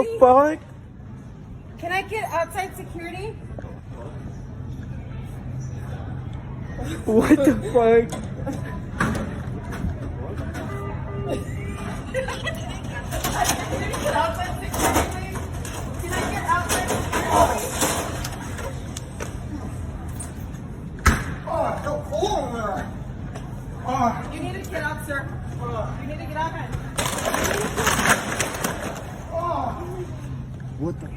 the fuck? Can I get outside security? What the fuck? Outside security, please? Can I get outside security? You need to get out, sir. You need to get out, man. What the fuck?